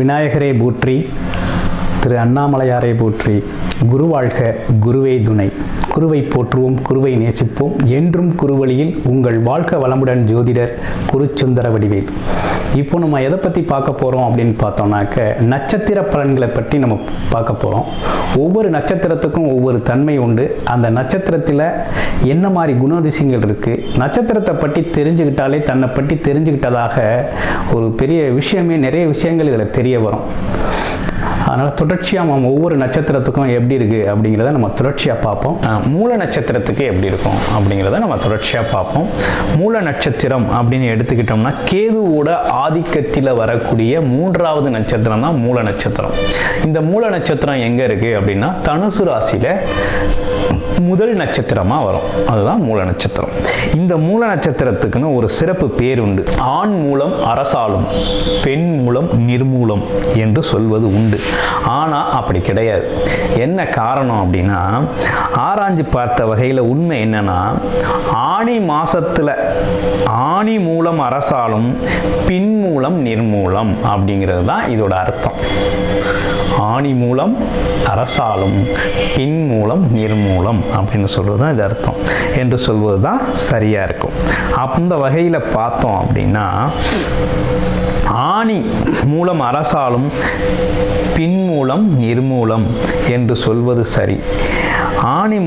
விநாயகரே போற்றி, திரு அண்ணாமலையாரை போற்றி. குரு வாழ்க, குருவே துணை. குருவை போற்றுவோம், குருவை நேசிப்போம். என்றும் குருவழியில் உங்கள் வாழ்க்கை வளமுடன் ஜோதிடர் குருசுந்தர வடிவேல். இப்போ நம்ம எதை பற்றி பார்க்க போகிறோம் அப்படின்னு பார்த்தோம்னாக்க, நட்சத்திர பலன்களை பற்றி நம்ம பார்க்க போகிறோம். ஒவ்வொரு நட்சத்திரத்துக்கும் ஒவ்வொரு தன்மை உண்டு. அந்த நட்சத்திரத்தில் என்ன மாதிரி குணாதிசயங்கள் இருக்குது, நட்சத்திரத்தை பற்றி தெரிஞ்சுக்கிட்டாலே தன்னை பற்றி தெரிஞ்சுக்கிட்டதாக ஒரு பெரிய விஷயமே, நிறைய விஷயங்கள் இதில் தெரிய வரும். அதனால் தொடர்ச்சியாக நம்ம ஒவ்வொரு நட்சத்திரத்துக்கும் எப்படி இருக்குது அப்படிங்கிறத நம்ம தொடர்ச்சியாக பார்ப்போம். மூல நட்சத்திரத்துக்கு எப்படி இருக்கும் அப்படிங்கிறத நம்ம தொடர்ச்சியாக பார்ப்போம். மூல நட்சத்திரம் அப்படின்னு எடுத்துக்கிட்டோம்னா கேதுவோட ஆதிக்கத்தில் வரக்கூடிய 3வது நட்சத்திரம் தான் மூல நட்சத்திரம். இந்த மூல நட்சத்திரம் எங்கே இருக்குது அப்படின்னா தனுசு ராசியில் முதல் நட்சத்திரமாக வரும். அதுதான் மூல நட்சத்திரம். இந்த மூல நட்சத்திரத்துக்குன்னு ஒரு சிறப்பு பேர் உண்டு. ஆண் மூலம் அரசாளும், பெண் மூலம் நிர்மூலம் என்று சொல்வது உண்டு. ஆனால் அப்படி கிடையாது. என்ன காரணம் அப்படின்னா, ஆராய்ஞ்சு பார்த்த வகையில் உண்மை என்னன்னா, ஆணி மாசத்துல ஆணி மூலம் அரசாளும், பின் மூலம் நிர்மூலம் அப்படிங்கிறது தான் இதோட அர்த்தம். ஆணி மூலம் அரசாளும், பின் மூலம் நிர்மூலம் அப்படின்னு சொல்றது தான் இது அர்த்தம் என்று சொல்வது தான் சரியா இருக்கும். அந்த வகையில் பார்த்தோம் அப்படின்னா, ஆணி மூலம் அரசாளும், பின் மூலம் நிர்மூலம் என்று சொல்வது சரி. ஆணி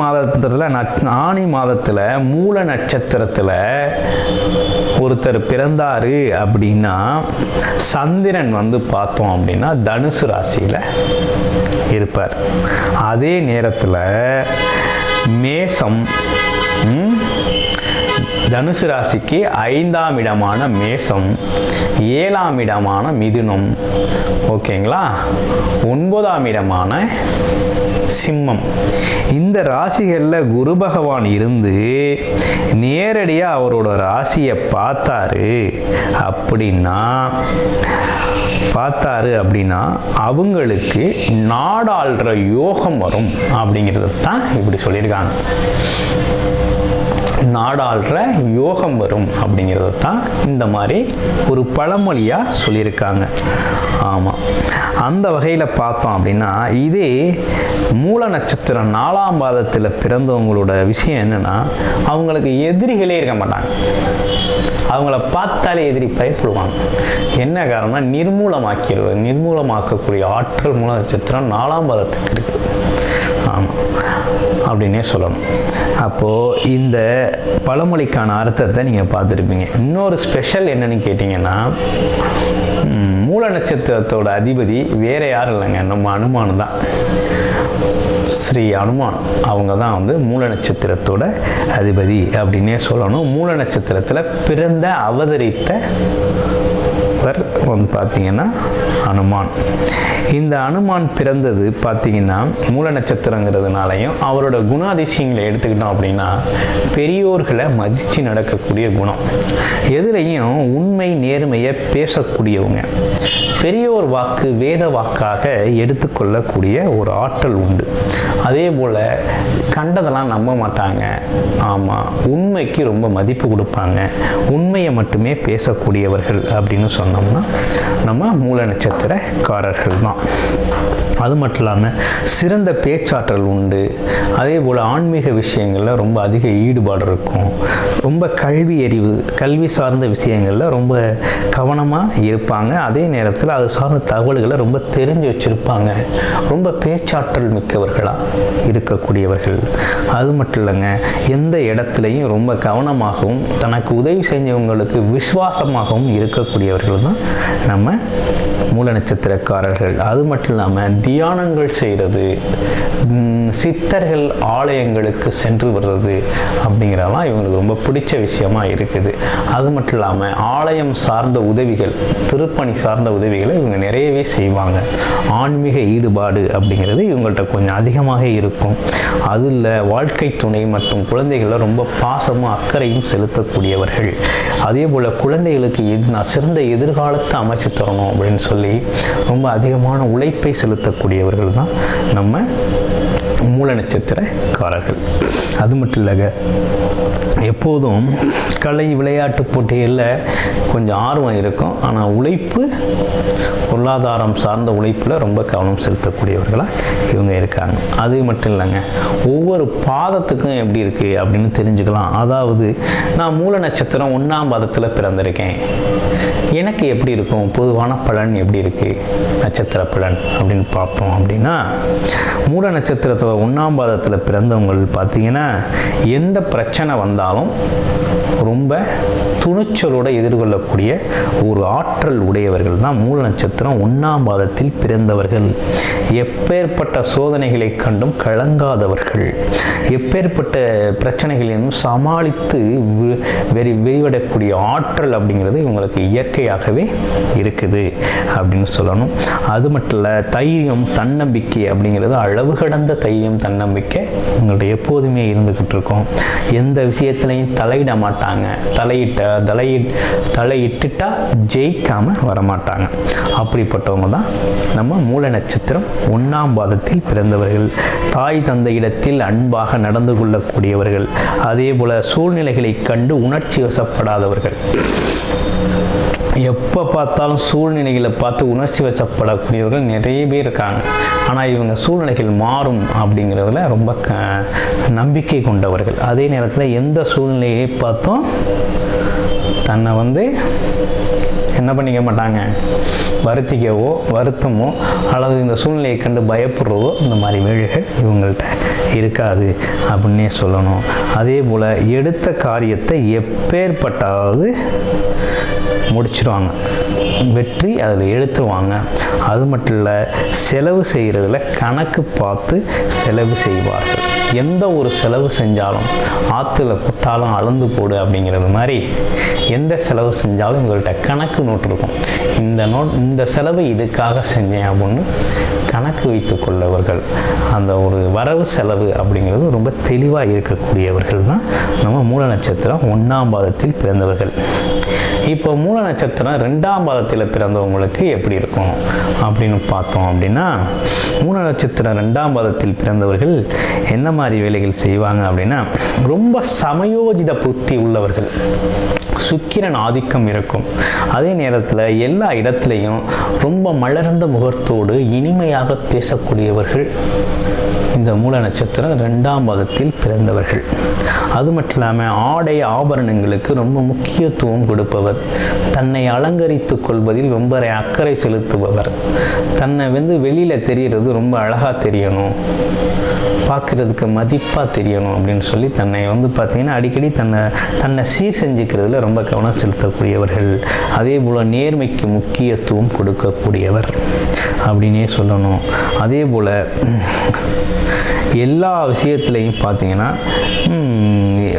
மாதத்தில் மூல நட்சத்திரத்தில் ஒருத்தர் பிறந்தாரு அப்படின்னா, சந்திரன் பார்த்தோம் அப்படின்னா தனுசு ராசியில் இருப்பார். அதே நேரத்தில் மேசம், தனுசு ராசிக்கு 5ஆம் இடமான மேசம், 7ஆம் இடமான மிதுனம், ஓகேங்களா, 9ஆம் இடமான சிம்மம், இந்த ராசிகளில் குரு பகவான் இருந்து நேரடியாக அவரோட ராசியை பார்த்தாரு அப்படின்னா அவங்களுக்கு நாடாளுற யோகம் வரும் அப்படிங்கிறது தான் இப்படி சொல்லியிருக்காங்க. நாடாளுற யோகம் வரும் அப்படிங்கிறது தான் இந்த மாதிரி ஒரு பழமொழியாக சொல்லியிருக்காங்க. ஆமாம், அந்த வகையில் பார்த்தோம் அப்படின்னா, இதே மூல நட்சத்திரம் 4ஆம் பாதத்தில் பிறந்தவங்களோட விஷயம் என்னென்னா, அவங்களுக்கு எதிரிகளே இருக்க மாட்டாங்க. அவங்கள பார்த்தாலே எதிரி பயப்படுவாங்க. என்ன காரணம்னா, நிர்மூலமாக்கக்கூடிய ஆற்றல் மூல நட்சத்திரம் 4ஆம் பாதத்துக்கு இருக்குது. ஆமாம் அப்படின்னே சொல்லணும். அப்போது இந்த பழமொழிக்கான அர்த்தத்தை நீங்கள் பார்த்துருப்பீங்க. இன்னொரு ஸ்பெஷல் என்னன்னு கேட்டிங்கன்னா, மூல நட்சத்திரத்தோட அதிபதி வேற யாரும் இல்லைங்க, நம்ம அனுமான் தான். ஸ்ரீ அனுமான் அவங்க தான் மூல நட்சத்திரத்தோட அதிபதி அப்படின்னே சொல்லணும். மூல நட்சத்திரத்தில் பிறந்த அவதரித்த பார்த்தீங்கன்னா அனுமான். இந்த அனுமான் பிறந்தது பார்த்தீங்கன்னா மூல நட்சத்திரங்கிறதுனாலையும் அவரோட குணாதிசயங்களை எடுத்துக்கிட்டோம் அப்படின்னா, பெரியோர்களை மதித்து நடக்கக்கூடிய குணம், எதுலையும் உண்மை நேர்மையை பேசக்கூடியவங்க, பெரியோர் வாக்கு வேத வாக்காக எடுத்துக்கொள்ளக்கூடிய ஒரு ஆற்றல் உண்டு. அதே போல் கண்டதெல்லாம் நம்ப மாட்டாங்க. ஆமாம், உண்மைக்கு ரொம்ப மதிப்பு கொடுப்பாங்க. உண்மையை மட்டுமே பேசக்கூடியவர்கள் அப்படின்னு சொன்னோம்னா நம்ம மூல நட்சத்திரக்காரர்கள் தான். அது மட்டும் இல்லாமல் சிறந்த பேச்சாற்றல் உண்டு. அதே போல் ஆன்மீக விஷயங்களில் ரொம்ப அதிக ஈடுபாடு இருக்கும். ரொம்ப கல்வி சார்ந்த விஷயங்களில் ரொம்ப கவனமாக இருப்பாங்க. அதே நேரத்தில் அது சார்ந்த தகவல்களை ரொம்ப தெரிஞ்சு வச்சுருப்பாங்க. ரொம்ப பேச்சாற்றல் மிக்கவர்களாக இருக்கக்கூடியவர்கள். அது மட்டும் இல்லைங்க, எந்த இடத்துலையும் ரொம்ப கவனமாகவும் தனக்கு உதவி செஞ்சவங்களுக்கு விசுவாசமாகவும் இருக்கக்கூடியவர்கள் தான் நம்ம மூல நட்சத்திரக்காரர்கள். அது மட்டும் இல்லாமல் தியானங்கள் செய்கிறது, சித்தர்கள் ஆலயங்களுக்கு சென்று வர்றது அப்படிங்கிறதெல்லாம் இவங்களுக்கு ரொம்ப பிடிச்ச விஷயமா இருக்குது. அது மட்டும் இல்லாமல் ஆலயம் சார்ந்த உதவிகள், திருப்பணி சார்ந்த உதவிகளை இவங்க நிறையவே செய்வாங்க. ஆன்மீக ஈடுபாடு அப்படிங்கிறது இவங்கள்ட்ட கொஞ்சம் அதிகமாக இருக்கும். அதில் வாழ்க்கை துணை மற்றும் குழந்தைகளை ரொம்ப பாசமும் அக்கறையும் செலுத்தக்கூடியவர்கள். அதே போல் குழந்தைகளுக்கு சிறந்த எதிர்காலத்தை அமைச்சு தரணும் அப்படின்னு சொல்லி ரொம்ப அதிகமான உழைப்பை செலுத்தக்கூடியவர்கள் தான் நம்ம மூல நட்சத்திரக்காரர்கள். அது மட்டும் இல்லைங்க, எப்போதும் கலை விளையாட்டு போட்டிகளில் கொஞ்சம் ஆர்வம் இருக்கும். ஆனால் உழைப்பு, பொருளாதாரம் சார்ந்த உழைப்பில் ரொம்ப கவனம் செலுத்தக்கூடியவர்களாக இவங்க இருக்காங்க. அது மட்டும் இல்லைங்க, ஒவ்வொரு பாதத்துக்கும் எப்படி இருக்குது அப்படின்னு தெரிஞ்சுக்கலாம். அதாவது நான் மூல நட்சத்திரம் 1ஆம் பாதத்தில் பிறந்திருக்கேன், எனக்கு எப்படி இருக்கும், பொதுவான பலன் எப்படி இருக்குது, நட்சத்திர பலன் அப்படின்னு பார்ப்போம். அப்படின்னா மூல நட்சத்திரத்தில் 1ஆம் பாதத்தில் பிறந்தவங்க பார்த்தீங்கன்னா எந்த பிரச்சனை வந்தாலும் ரொம்ப துணிச்சலோடு எதிர்கொள்ளக்கூடிய ஒரு ஆற்றல் உடையவர்கள் தான் மூல நட்சத்திரம் 1ஆம் பாதத்தில் பிறந்தவர்கள். எப்பேற்பட்ட சோதனைகளை கண்டும் கலங்காதவர்கள், எப்பேற்பட்ட பிரச்சனைகளையும் சமாளித்து வெளிவிடக்கூடிய ஆற்றல் அப்படிங்கிறது இவங்களுக்கு இயற்கையாகவே இருக்குது அப்படின்னு சொல்லணும். அது மட்டும் இல்லை, தைரியம், தன்னம்பிக்கை அப்படிங்கிறது அளவு கடந்த தைரியம், தன்னம்பிக்கை இவங்கள்ட்ட எப்போதுமே இருந்துக்கிட்டு இருக்கும். எந்த விஷயத்துலையும் தலையிட மாட்டாங்க. தலையிட்டுட்டா ஜெயிக்காம வரமாட்டாங்க. அப்படிப்பட்டவங்க தான் நம்ம மூல நட்சத்திரம் 1ஆம் பாதத்தில் பிறந்தவர்கள். தாய் தந்தை இடத்தில் அன்பாக நடந்து கொள்ளக்கூடியவர்கள், அதே போல சூழ்நிலைகளை கண்டு உணர்ச்சி வசப்படாதவர்கள். எப்போ பார்த்தாலும் சூழ்நிலைகளை பார்த்து உணர்ச்சி வசப்படக்கூடியவர்கள் நிறைய பேர் இருக்காங்க. ஆனால் இவங்க சூழ்நிலைகள் மாறும் அப்படிங்கிறதுல ரொம்ப நம்பிக்கை கொண்டவர்கள். அதே நேரத்தில் எந்த சூழ்நிலையை பார்த்தும் தன்னை என்ன பண்ணிக்க மாட்டாங்க, வருத்திக்கவோ வருத்தமோ அல்லது இந்த சூழ்நிலையை கண்டு பயப்படுறதோ இந்த மாதிரி வேலைகள் இவங்கள்ட்ட இருக்காது அப்படின்னே சொல்லணும். அதே போல் எடுத்த காரியத்தை எப்பேற்பட்டாவது முடிச்சிடுவாங்க, வெற்றி அதில் எடுத்துருவாங்க. அது மட்டும் இல்லை, செலவு செய்கிறதுல கணக்கு பார்த்து செலவு செய்வார்கள். எந்த ஒரு செலவு செஞ்சாலும் ஆற்றுல போட்டாலும் அளந்து போடு அப்படிங்கிறது மாதிரி எந்த செலவு செஞ்சாலும் உங்கள்கிட்ட கணக்கு நோட்டு இருக்கும். இந்த செலவு இதுக்காக செஞ்சேன் அப்படின்னு கணக்கு வைத்து கொள்ளவர்கள். அந்த ஒரு வரவு செலவு அப்படிங்கிறது ரொம்ப தெளிவாக இருக்கக்கூடியவர்கள் தான் நம்ம மூல நட்சத்திரம் 1ஆம் பாதத்தில் பிறந்தவர்கள். இப்போ மூல நட்சத்திரம் 2ஆம் பாதத்தில் பிறந்தவங்களுக்கு எப்படி இருக்கும் அப்படின்னு பார்த்தோம். அப்படின்னா மூல நட்சத்திரம் 2ஆம் பாதத்தில் பிறந்தவர்கள் என்ன மாதிரி வேலைகள் செய்வாங்க அப்படின்னா, ரொம்ப சமயோஜித புத்தி உள்ளவர்கள், சுக்கிரன் ஆதிக்கம் இருக்கும். அதே நேரத்தில் எல்லா இடத்துலையும் ரொம்ப மலர்ந்த முகத்தோடு இனிமையாக பேசக்கூடியவர்கள் இந்த மூல நட்சத்திரம் 2ஆம் பாதத்தில் பிறந்தவர்கள். அது மட்டும் இல்லாமல் ஆடை ஆபரணங்களுக்கு ரொம்ப முக்கியத்துவம் கொடுப்பவர், தன்னை அலங்கரித்து கொள்வதில் ரொம்ப அக்கறை செலுத்துபவர், தன்னை வெளியில் தெரிகிறது ரொம்ப அழகாக தெரியணும், பார்க்குறதுக்கு மதிப்பாக தெரியணும் அப்படின்னு சொல்லி தன்னை பார்த்திங்கன்னா அடிக்கடி தன்னை சீர் செஞ்சுக்கிறதுல ரொம்ப கவனம் செலுத்தக்கூடியவர்கள். அதே போல் நேர்மைக்கு முக்கியத்துவம் கொடுக்கக்கூடியவர் அப்படின்னே சொல்லணும். அதே போல் எல்லா விஷயத்துலையும் பார்த்திங்கன்னா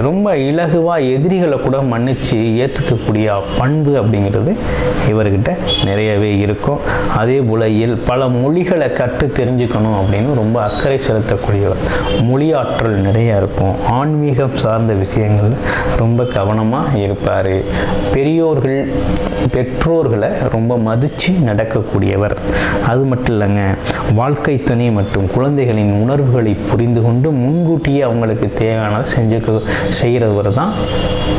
ரொம்ப இலகுவாக எதிரிகளை கூட மன்னித்து ஏற்றுக்கக்கூடிய பண்பு அப்படிங்கிறது இவர்கிட்ட நிறையவே இருக்கும். அதே போல் பல மொழிகளை கற்று தெரிஞ்சுக்கணும் அப்படின்னு ரொம்ப அக்கறை செலுத்தக்கூடியவர், மொழியாற்றல் நிறைய இருக்கும். ஆன்மீகம் சார்ந்த விஷயங்கள் ரொம்ப கவனமாக இருப்பார். பெற்றோர்களை ரொம்ப மதித்து நடக்கக்கூடியவர். அது மட்டும் இல்லைங்க, வாழ்க்கை துணை மற்றும் குழந்தைகளின் உணர்வுகளை புரிந்து கொண்டு முன்கூட்டியே அவங்களுக்கு தேவையானதை செய்கிறவர் தான்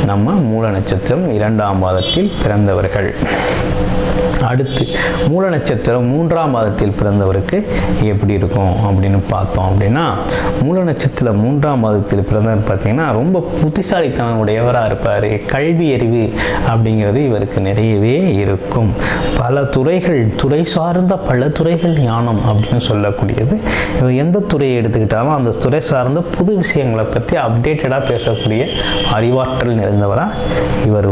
நம்ம மூல நட்சத்திரம் 2ஆம் பாதத்தில் பிறந்தவர்கள். அடுத்து மூல நட்சத்திரம் 3ஆம் பாதத்தில் பிறந்தவருக்கு எப்படி இருக்கும் அப்படின்னு பார்த்தோம். அப்படின்னா மூல நட்சத்திரம் 3ஆம் பாதத்தில் பிறந்தவர் பார்த்தீங்கன்னா ரொம்ப புத்திசாலித்தனம் உடையவராக இருப்பார். கல்வி அறிவு அப்படிங்கிறது இவருக்கு நிறையவே இருக்கும். பல துறை சார்ந்த பல துறைகள் ஞானம் அப்படின்னு சொல்லக்கூடியது. இவர் எந்த துறையை எடுத்துக்கிட்டாலும் அந்த துறை சார்ந்த புது விஷயங்களை பற்றி அப்டேட்டடாக பேசக்கூடிய அறிவாற்றல் நிறைந்தவராக இவர்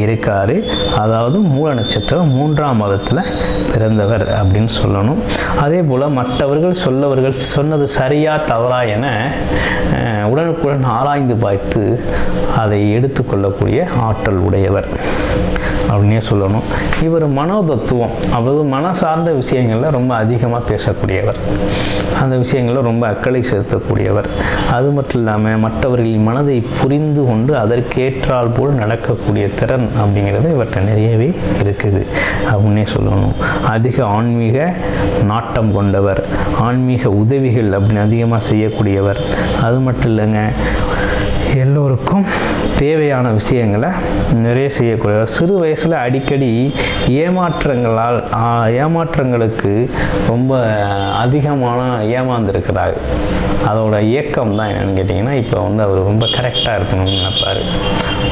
இருக்கார். அதாவது மூல நட்சத்திரம் 3ஆம் பாதத்தில் பிறந்தவர் அப்படின்னு சொல்லணும். அதே போல் மற்றவர்கள் சொன்னது சரியா தவறா என உடனுக்குடன் ஆராய்ந்து பார்த்து அதை எடுத்துக்கொள்ளக்கூடிய ஆற்றல் உடையவர் அப்படின்னே சொல்லணும். இவர் மனோதத்துவம், அதாவது மன சார்ந்த விஷயங்களில் ரொம்ப அதிகமாக பேசக்கூடியவர், அந்த விஷயங்களில் ரொம்ப அக்கறை செலுத்தக்கூடியவர். அது மட்டும் இல்லாமல் மற்றவர்களின் மனதை புரிந்து கொண்டு அதற்கேற்றால் போல் நடக்கக்கூடிய திறன் அப்படிங்கிறது இவர்கிட்ட நிறையவே இருக்குது அப்படின்னே சொல்லணும். அதிக ஆன்மீக நாட்டம் கொண்டவர், ஆன்மீக உதவிகள் அப்படின்னு அதிகமாக செய்யக்கூடியவர். அது மட்டும் இல்லைங்க, எல்லோருக்கும் தேவையான விஷயங்களை நிறைய செய்யக்கூடியவர். சிறு வயசில் அடிக்கடி ஏமாற்றங்களுக்கு ரொம்ப அதிகமான ஏமாந்துருக்கிறார். அதோட இயக்கம் தான் என்னென்னு கேட்டிங்கன்னா, இப்போ அவர் ரொம்ப கரெக்டாக இருக்கணும்னு நினைப்பார்.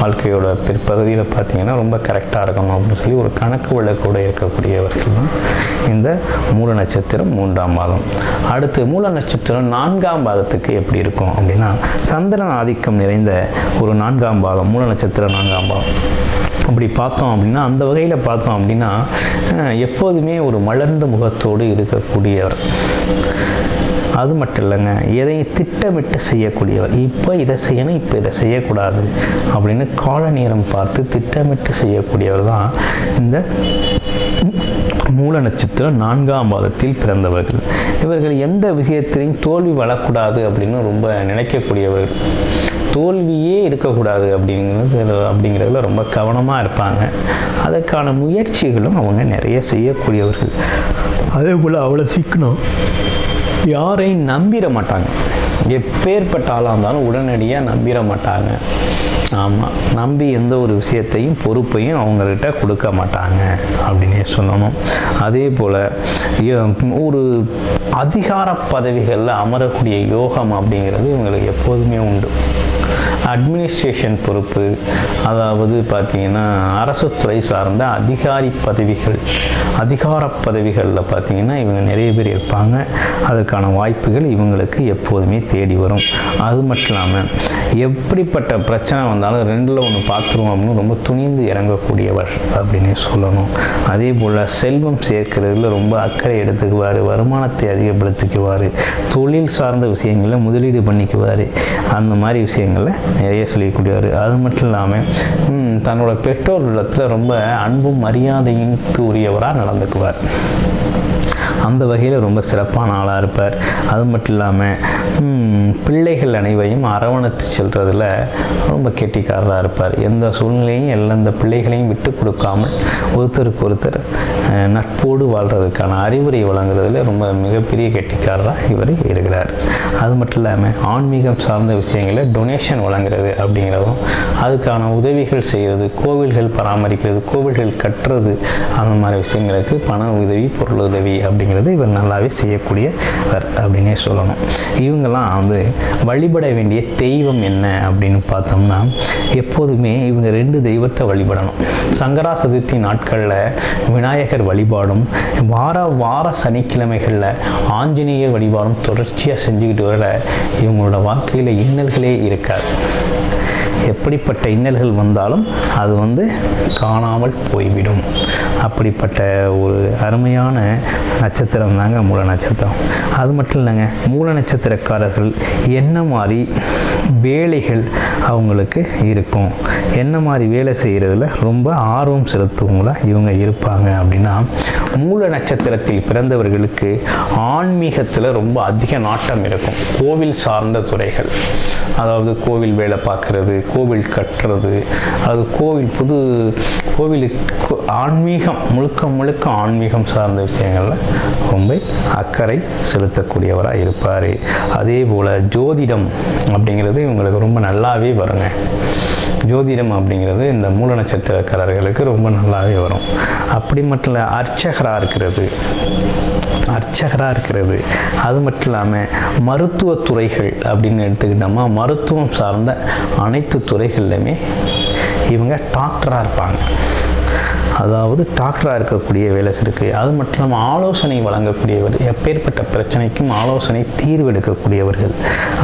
வாழ்க்கையோட பிற்பகுதியில் பார்த்திங்கன்னா ரொம்ப கரெக்டாக இருக்கணும் அப்படின்னு சொல்லி ஒரு கணக்கு வழக்கோடு இருக்கக்கூடியவர்கள் தான் இந்த மூல நட்சத்திரம் 3ஆம் பாதம். அடுத்து மூல நட்சத்திரம் 4ஆம் பாதத்துக்கு எப்படி இருக்கும் அப்படின்னா, சந்திரன் ஆதிக்கம் நிறைந்த ஒரு 4ஆம் பாதம், மூல நட்சத்திரம் 4ஆம் பாதம். அப்படி பார்த்தோம் அப்படின்னா, அந்த வகையில் பார்த்தோம் அப்படின்னா எப்போதுமே ஒரு மலர்ந்த முகத்தோடு இருக்கக்கூடியவர். அது மட்டும் இல்லைங்க, எதையும் திட்டமிட்டு செய்யக்கூடியவர். இப்போ இதை செய்யணும், இப்போ இதை செய்யக்கூடாது அப்படின்னு கால நேரம் பார்த்து திட்டமிட்டு செய்யக்கூடியவர் தான் இந்த மூல நட்சத்திரம் 4ஆம் பாதத்தில் பிறந்தவர்கள். இவர்கள் எந்த விஷயத்திலையும் தோல்வி வரக்கூடாது அப்படின்னு ரொம்ப நினைக்கக்கூடியவர்கள். தோல்வியே இருக்கக்கூடாது அப்படிங்கிறதுல ரொம்ப கவனமாக இருப்பாங்க. அதற்கான முயற்சிகளும் அவங்க நிறைய செய்யக்கூடியவர்கள். அதே போல் அவ்வளோ சிக்கணும் யாரையும் நம்பிட மாட்டாங்க. எப்பேற்பட்ட ஆளாக இருந்தாலும் உடனடியாக நம்பிட மாட்டாங்க. ஆமாம், நம்பி எந்த ஒரு விஷயத்தையும் பொறுப்பையும் அவங்கள்ட்ட கொடுக்க மாட்டாங்க அப்படின்னே சொல்லணும். அதே போல் ஒரு அதிகார பதவிகளில் அமரக்கூடிய யோகம் அப்படிங்கிறது இவங்களுக்கு எப்போதுமே உண்டு. அட்மினிஸ்ட்ரேஷன் பொறுப்பு, அதாவது பார்த்திங்கன்னா அரசு துறை சார்ந்த அதிகார பதவிகளில் பார்த்திங்கன்னா இவங்க நிறைய பேர் இருப்பாங்க. அதற்கான வாய்ப்புகள் இவங்களுக்கு எப்போதுமே தேடி வரும். அது மட்டும் இல்லாமல் எப்படிப்பட்ட பிரச்சனை வந்தாலும் 2ல் 1 பார்த்துருவோம் அப்படின்னு ரொம்ப துணிந்து இறங்கக்கூடியவர் அப்படின்னே சொல்லணும். அதே போல் செல்வம் சேர்க்கிறதுல ரொம்ப அக்கறை எடுத்துக்குவார். வருமானத்தை அதிகப்படுத்திக்குவார். தொழில் சார்ந்த விஷயங்களில் முதலீடு பண்ணிக்குவார். அந்த மாதிரி விஷயங்களில் நிறைய சொல்லிக்கூடியவர். அது மட்டும் இல்லாமல் தன்னோட பெற்றோர்களிடத்தில் ரொம்ப அன்பும் மரியாதைக்கு உரியவராக நடந்துக்குவார். அந்த வகையில் ரொம்ப சிறப்பான ஆளாக இருப்பார். அது மட்டும் இல்லாமல் பிள்ளைகள் அனைவரையும் அரவணைத்து செல்றதில் ரொம்ப கெட்டிக்காரராக இருப்பார். எந்த சூழ்நிலையும் எந்த பிள்ளைகளையும் விட்டு கொடுக்காமல் ஒருத்தருக்கு ஒருத்தர் நட்போடு வாழ்கிறதுக்கான அறிவுரை வழங்குறதுல ரொம்ப மிகப்பெரிய கெட்டிக்காரராக இவர் இருக்கிறார். அது மட்டும் இல்லாமல் ஆன்மீகம் சார்ந்த விஷயங்களை டொனேஷன் வழங்குறது அப்படிங்கிறதும், அதுக்கான உதவிகள் செய்கிறது, கோவில்கள் பராமரிக்கிறது, கோவில்கள் கட்டுறது, அந்த மாதிரி விஷயங்களுக்கு பண உதவி, பொருள் உதவி அப்படிங்கிறது இவர் நல்லாவே செய்யக்கூடியவர் அப்படின்னே சொல்லணும். இவங்கெல்லாம் வழிபட வேண்டிய தெய்வம் என்ன அப்படின்னு பார்த்தோம்னா, எப்போதுமே இவங்க 2 தெய்வத்தை வழிபடணும். சங்கரா சதுர்த்தி நாட்களில் விநாயகர் வழிபாடும், வார சனிக்கிழமைகளில் ஆஞ்சநேயர் வழிபாடும் தொடர்ச்சியாக செஞ்சுக்கிட்டு வர இவங்களோட வாழ்க்கையில் இன்னல்களே இருக்காது. எப்படிப்பட்ட இன்னல்கள் வந்தாலும் அது காணாமல் போய்விடும். அப்படிப்பட்ட ஒரு அருமையான நட்சத்திரம் தாங்க மூல நட்சத்திரம். அது மட்டும் இல்லைங்க, மூல நட்சத்திரக்காரர்கள் என்ன மாதிரி வேலைகள் அவங்களுக்கு இருக்கும், என்ன மாதிரி வேலை செய்கிறதுல ரொம்ப ஆர்வம் செலுத்துவங்களா இவங்க இருப்பாங்க அப்படின்னா, மூல நட்சத்திரத்தில் பிறந்தவர்களுக்கு ஆன்மீகத்தில் ரொம்ப அதிக நாட்டம் இருக்கும். கோவில் சார்ந்த துறைகள், அதாவது கோவில் வேலை பார்க்குறது, கோவில் கட்டுறது, அது கோவிலுக்கு ஆன்மீகம் முழுக்க ஆன்மீகம் சார்ந்த விஷயங்களில் ரொம்ப அக்கறை செலுத்தக்கூடியவராக இருப்பார். அதே போல் ஜோதிடம் அப்படிங்கிறது இவங்களுக்கு ரொம்ப நல்லாவே வருங்க. ஜோதிடம் அப்படிங்கிறது இந்த மூல நட்சத்திரக்காரர்களுக்கு ரொம்ப நல்லாவே வரும். அப்படி மட்டும் இல்லை, அர்ச்சகராக இருக்கிறது, அது மட்டும் இல்லாமல் மருத்துவ துறைகள் அப்படின்னு எடுத்துக்கிட்டோம்னா, மருத்துவம் சார்ந்த அனைத்து துறைகள்லையுமே இவங்க டாக்டராக இருப்பாங்க. அதாவது டாக்டராக இருக்கக்கூடிய வேலை இருக்குது. அது மட்டும் இல்லாமல் ஆலோசனை வழங்கக்கூடியவர், எப்பேற்பட்ட பிரச்சனைக்கும் ஆலோசனை தீர்வு எடுக்கக்கூடியவர்கள்.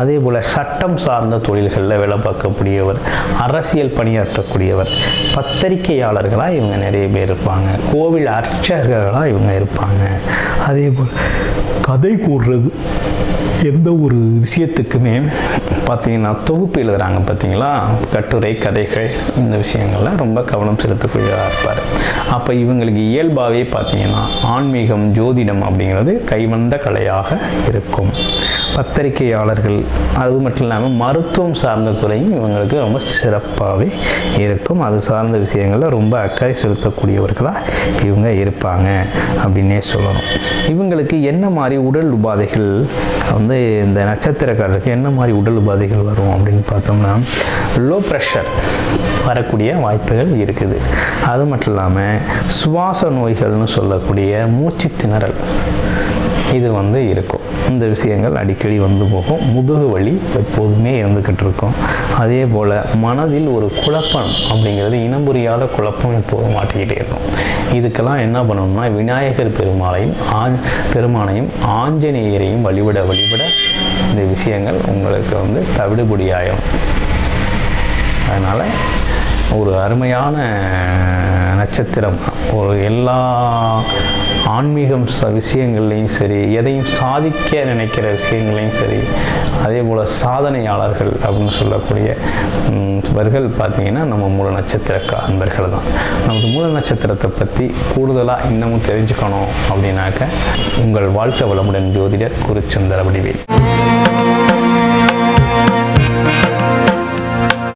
அதே போல் சட்டம் சார்ந்த தொழில்களில் வேலை பார்க்கக்கூடியவர், அரசியல் பணியாற்றக்கூடியவர், பத்திரிகையாளர்களாக இவங்க நிறைய பேர் இருப்பாங்க, கோவில் அர்ச்சகர்களாக இவங்க இருப்பாங்க. அதே போல் கதை கூறுறது, எந்த ஒரு விஷயத்துக்குமே பார்த்திங்கன்னா தொகுப்பு எழுதுகிறாங்க பார்த்தீங்களா, கட்டுரை, கதைகள், இந்த விஷயங்கள்லாம் ரொம்ப கவனம் செலுத்தக்கூடியதாக இருப்பார். அப்போ இவங்களுக்கு இயல்பாகவே பார்த்திங்கன்னா ஆன்மீகம், ஜோதிடம் அப்படிங்கிறது கைவந்த கலையாக இருக்கும். பத்திரிகையாளர்கள், அது மட்டும் இல்லாமல் மருத்துவம் சார்ந்த துறையும் இவங்களுக்கு ரொம்ப சிறப்பாகவே இருக்கும். அது சார்ந்த விஷயங்களில் ரொம்ப அக்கறை செலுத்தக்கூடியவர்களாக இவங்க இருப்பாங்க அப்படின்னே சொல்லணும். இவங்களுக்கு என்ன மாதிரி உடல் உபாதைகள் இந்த நட்சத்திரக்காரருக்கு என்ன மாதிரி உடல் உபாதைகள் வரும் அப்படின்னு பார்த்தோம்னா, லோ ப்ரெஷர் வரக்கூடிய வாய்ப்புகள் இருக்குது. அது மட்டும் இல்லாமல் சுவாச நோய்கள்னு சொல்லக்கூடிய மூச்சு திணறல் இது இருக்கும். இந்த விஷயங்கள் அடிக்கடி போகும். முதுகு வலி எப்போதுமே இருந்துக்கிட்டு இருக்கும். அதே போல் மனதில் ஒரு குழப்பம் அப்படிங்கிறது, இனம் புரியாத குழப்பம் எப்போதும் மாட்டிக்கிட்டே இருக்கும். இதுக்கெல்லாம் என்ன பண்ணணும்னா, விநாயகர் பெருமானையும் ஆஞ்சநேயரையும் வழிபட இந்த விஷயங்கள் உங்களுக்கு தவிடுபடியாகும். அதனால் ஒரு அருமையான நட்சத்திரம். ஒரு எல்லா ஆன்மீகம் விஷயங்கள்லையும் சரி, எதையும் சாதிக்க நினைக்கிற விஷயங்களையும் சரி, அதே போல் சாதனையாளர்கள் அப்படின்னு சொல்லக்கூடியவர்கள் பார்த்திங்கன்னா நம்ம மூல நட்சத்திர அன்பர்கள் தான். நமக்கு மூல நட்சத்திரத்தை பற்றி கூடுதலாக இன்னமும் தெரிஞ்சுக்கணும் அப்படின்னாக்க, உங்கள் வாழ்க்கை வளமுடன் ஜோதிடர் குருச்சந்திர வடிவேல்.